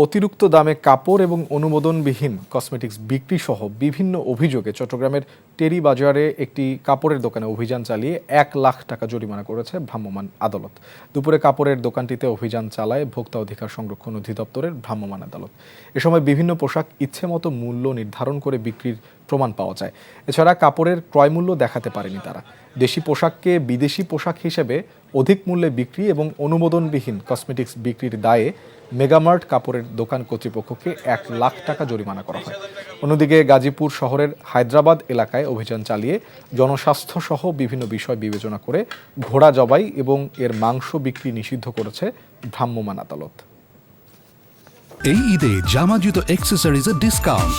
অতিরিক্ত দামে কাপড় এবং অনুমোদনবিহীন কসমেটিক্স বিক্রি সহ বিভিন্ন অভিযোগে চট্টগ্রামের টেরি বাজারে একটি কাপড়ের দোকানে অভিযান চালিয়ে ১ লাখ টাকা জরিমানা করেছে ভ্রাম্যমাণ আদালত। দুপুরে কাপড়ের দোকানটিতে অভিযান চালায় ভোক্তা অধিকার সংরক্ষণ অধিদপ্তরের ভ্রাম্যমাণ আদালত। এ সময় বিভিন্ন পোশাক ইচ্ছেমতো মূল্য নির্ধারণ করে বিক্রির প্রমাণ পাওয়া যায়। এছাড়া কাপড়ের ক্রয় মূল্য দেখাতে পারেনি তারা। দেশি পোশাককে বিদেশি পোশাক হিসেবে অধিক মূল্যে বিক্রি এবং অনুমোদনবিহীন কসমেটিক্স বিক্রির দায়ে মেগামার্ট কাপড়ের দোকান কর্তৃপক্ষকে ১ লাখ টাকা জরিমানা করা হয়। অন্যদিকে গাজীপুর শহরের হায়দ্রাবাদ এলাকায় অভিযান চালিয়ে জনস্বাস্থ্য সহ বিভিন্ন বিষয় বিবেচনা করে ঘোড়া জবাই এবং এর মাংস বিক্রি নিষিদ্ধ করেছে ভ্রাম্যমাণ আদালত। এই ঈদে জামা জুতো অ্যাক্সেসরিজের ডিসকাউন্ট।